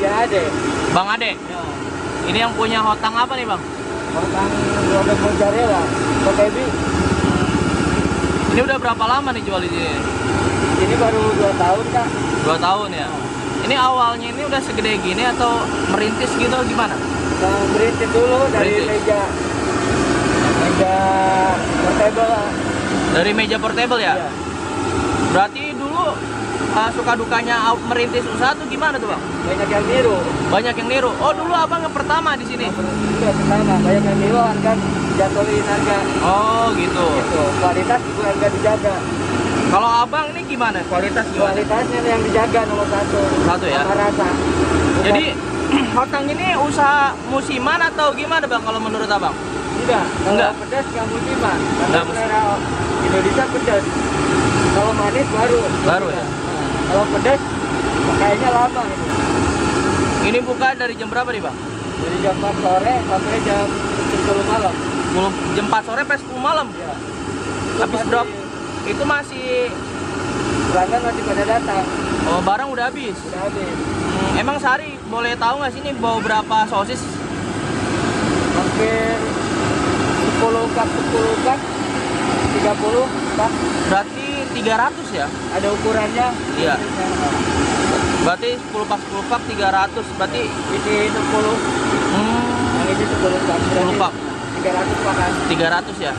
Ya Ade. Bang Ade. Ya. Ini yang punya hotang apa nih, Bang? Hotang 12 mozzarella. Kokebi. Ini udah berapa lama nih jual di sini? Ini baru 2 tahun, Kak. 2 tahun ya. Ini awalnya ini udah segede gini atau merintis gitu gimana? Kita berintis dulu dari meja portable lah. Dari meja portable ya? Iya. Berarti dulu suka dukanya merintis usaha tuh gimana tuh, Bang? Banyak yang niru. Banyak yang niru. Oh, dulu Abang yang pertama di sini. Iya, pertama banyak yang niru kan jatuhin harga. Oh, gitu. Gitu. Kualitas juga enggak dijaga. Kalau Abang ini gimana? Kualitas gimana? Kualitasnya yang dijaga nomor satu. Satu ya? Sama rasa. Bukan, Jadi hotang ini usaha musiman atau gimana, Bang, kalau menurut Abang? tidak. Enggak. Kalau pedas nggak musiman. Karena Enggak musiman. selera Indonesia pedas. Kalau manis baru. Baru ya? Nah, kalau pedas kayaknya lama itu. Ini buka dari jam berapa nih, Bang? Dari jam 4 sore sampai jam 10 malam. Jam 4 sore sampai 10 malam. Ya. Habis berapa? Itu masih Pelanggan masih pada datang. oh, barang udah habis. Udah habis. Emang sehari boleh tahu nggak sih ini bawa berapa sosis? Hampir 10 cup, 30 cup. Berarti 300 ya? Ada ukurannya. Iya. Berarti 10 cup 300. Berarti Isi 10. Yang ini 10 cup. 10 cup. 300 makan. 300 ya.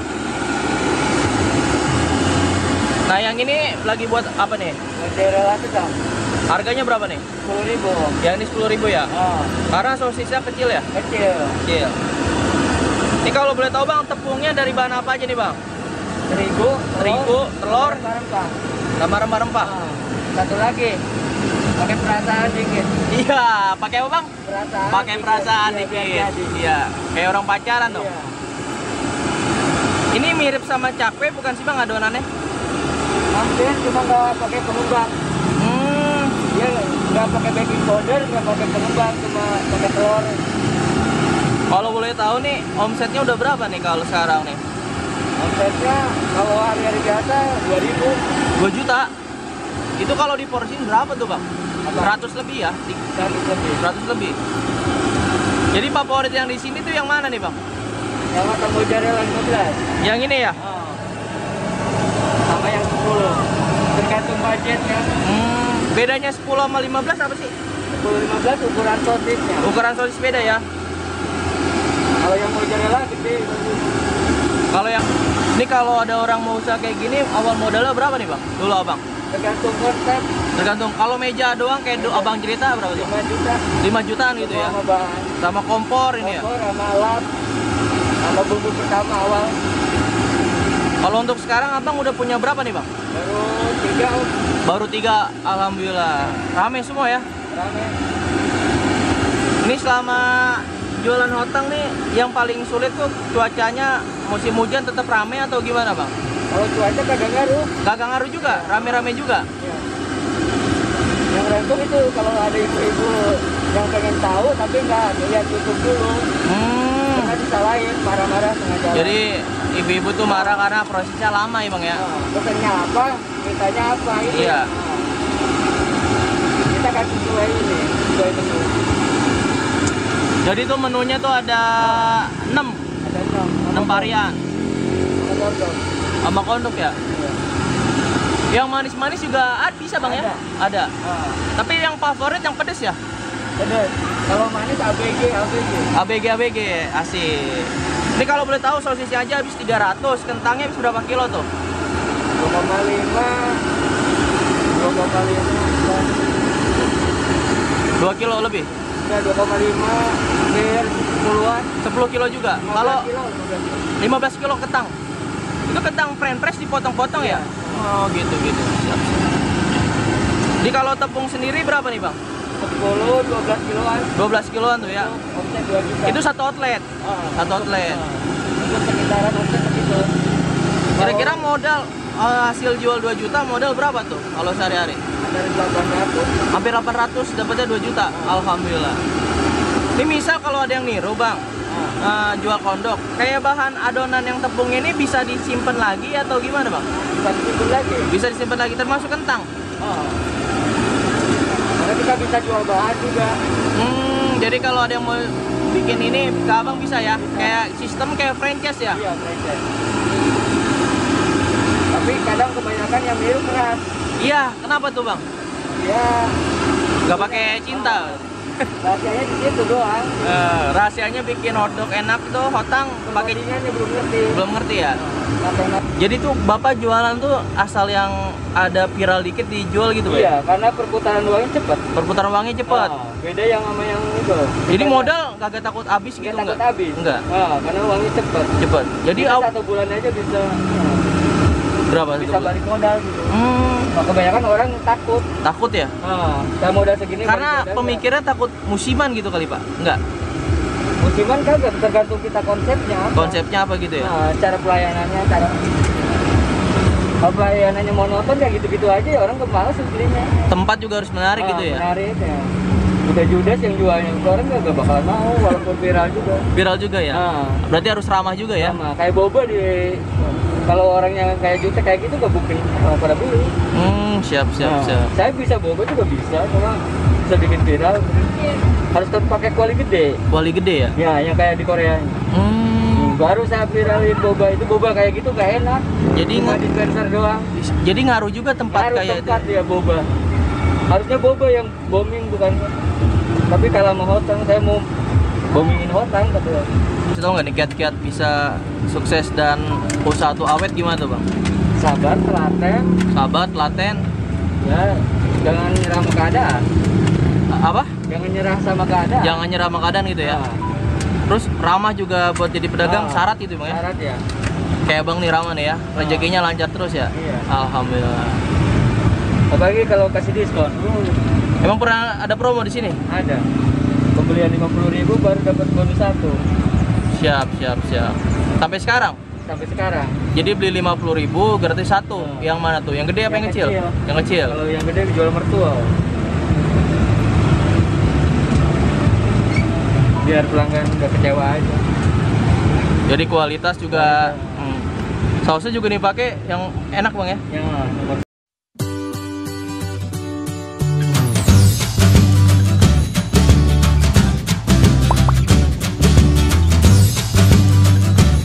Nah, yang ini lagi buat apa nih? Mozzarella itu kan Harganya berapa nih? 10.000. Yang ini 10.000 ya? Oh, Karena sosisnya kecil ya? kecil. Kecil. Ini kalau boleh tahu, Bang, tepungnya dari bahan apa aja nih, Bang? Terigu, telur, rempah-rempah. sama rempah-rempah. Oh, satu lagi, pakai perasaan dikit. Iya, pakai apa, Bang? Perasaan. Pakai perasaan Iya, dikit. biar jadi. Iya, kayak orang pacaran dong. Iya. Ini mirip sama cakwe bukan sih, Bang, adonannya? Hampir cuma nggak pakai pengembang. Dia nggak pakai baking powder, nggak pakai pengembang, cuma pakai telur. Kalau boleh tahu nih, omsetnya udah berapa nih kalau sekarang nih? Omsetnya kalau hari-hari biasa 2.000. 2 juta. Itu kalau diporsiin berapa tuh, Bang? Apa? 100 lebih ya? 100 lebih. 100 lebih. Jadi favorit yang di sini tuh yang mana nih, Bang? Yang makan mozzarella 15. Yang ini ya? Oh. Sama yang 10. Tergantung budgetnya. Bedanya 10 sama 15 apa sih? 10-15 ukuran sosisnya. Ukuran sosis beda ya? Kalau yang mozzarella gede. Kalau yang ini kalau ada orang mau usaha kayak gini, awal modalnya berapa nih, Bang? Dulu Abang. Tergantung konsep. Tergantung. Kalau meja doang kayak Abang cerita berapa tuh? 5 juta. 5 jutaan gitu ya? Sama bahan. Sama kompor ini ya? Kompor sama alat. Sama bumbu pertama awal. Kalau untuk sekarang Abang udah punya berapa nih, Bang? Baru 3 Om. Baru 3, alhamdulillah. Rame semua ya? Rame. Ini selama jualan hotang nih, yang paling sulit tuh cuacanya musim hujan tetap rame atau gimana, Bang? Kalau cuaca kagak ngaruh. Kagak ngaruh juga, rame-rame juga. Ya. Yang rentung itu kalau ada ibu-ibu yang pengen tahu tapi nggak lihat YouTube dulu, karena disalahin, marah-marah tengah jalan. Jadi ibu-ibu tuh marah karena prosesnya lama ya, Bang ya? Nah, pesannya apa, mintanya apa ini. Iya. Nah, kita kasih sesuai ini, sesuai menu. Jadi tuh menunya tuh ada 6 Ada 6 varian Ada kondom. sama kondok ya. Iya. Yang manis-manis juga bisa, Bang ya? Ada. Nah, Tapi yang favorit yang pedes ya? pedas. Kalau manis ABG. ABG asik. Ini kalau boleh tahu sosisnya aja habis 300, kentangnya habis berapa kilo tuh? 2,5 2 kilo lebih. Enggak, 2,5 hampir 10-an. 10 kilo juga. 15 Kalau kilo, 15 kilo. 15 kilo kentang. Itu kentang french press dipotong-potong ya? Iya. Oh, gitu. Siap. Jadi kalau tepung sendiri berapa nih, Bang? 10, 12 kiloan. 12 kiloan tuh ya. Omset 2 juta. Itu satu outlet. Satu outlet. Untuk sekitaran omset segitu. Kira-kira modal hasil jual 2 juta, modal berapa tuh kalau sehari-hari? Dari 800. Hampir 800, dapatnya 2 juta. Alhamdulillah. Ini misal kalau ada yang niru, Bang, jual kondok, kayak bahan adonan yang tepung ini bisa disimpan lagi atau gimana, Bang? Bisa disimpan lagi. Bisa disimpan lagi termasuk kentang. Karena kita bisa jual bahan juga. Jadi kalau ada yang mau bikin ini ke abang bisa ya? Bisa. Kayak sistem kayak franchise ya? Iya, franchise. Tapi kadang kebanyakan yang niru keras. Iya, kenapa tuh bang? Ya, Nggak pakai cinta? rahasianya di situ doang. Rahasianya bikin hotdog enak tuh hotang pakai Codingannya belum ngerti. belum ngerti ya? Sampai Jadi tuh bapak jualan tuh asal yang ada viral dikit dijual gitu iya, ya? karena perputaran uangnya cepat. Perputaran uangnya cepet. Beda yang sama yang itu. Jadi modal kagak takut habis Nggak gitu takut nggak? habis. Enggak. Karena uangnya cepat. Cepet. Jadi Bisa 1 bulan aja bisa berapa? bisa balik modal gitu. Nah, kebanyakan orang takut. Takut ya? Saya modal segini. Karena balik modal pemikirnya takut musiman gitu kali pak? Enggak. nggak. Musiman kagak, tergantung kita konsepnya. Apa. Konsepnya apa gitu ya? Cara pelayanannya, kalau pelayanannya monoton kayak gitu-gitu aja ya orang kemalas belinya. Tempat juga harus menarik gitu ya? Menarik ya. Udah judes yang jualnya, orang nggak bakalan mau walaupun viral juga. Viral juga ya? Berarti harus ramah juga ya? Sama kayak boba kalau orang yang kayak jutek kayak gitu gak booking pada beli. Siap. Saya bisa boba juga bisa, cuma bisa bikin viral. Harus tetap pakai kuali gede. Kuali gede ya? Ya, yang kayak di Korea. Baru saya viralin boba itu, boba kayak gitu gak enak. Jadi cuma dispenser doang. Jadi ngaruh juga tempat Ngaruh kayak tempat itu. ya boba. Harusnya boba yang booming bukan. Tapi kalau mau hotang saya mau boomingin hotang katanya. Tahu nggak nih kiat-kiat bisa sukses dan usaha tuh awet gimana tuh bang? Sabar, telaten. Sabar, telaten. Ya, jangan nyerah sama keadaan. Apa? Jangan nyerah sama keadaan. Jangan nyerah sama keadaan gitu ya. Terus ramah juga buat jadi pedagang syarat gitu bang ya? Syarat ya. Kayak bang nih ramah nih ya, rezekinya lancar terus ya? Iya. Alhamdulillah. Apalagi kalau kasih diskon. Emang pernah ada promo di sini? Ada. Pembelian 50.000 baru dapat bonus 1. Siap. Sampai sekarang? Sampai sekarang. Jadi beli 50.000 gratis 1. Yang mana tuh? Yang gede apa yang kecil? Yang kecil. Kalau yang gede dijual mertua. Biar pelanggan nggak kecewa aja. Jadi kualitas juga sausnya juga nih pakai yang enak bang ya? Yang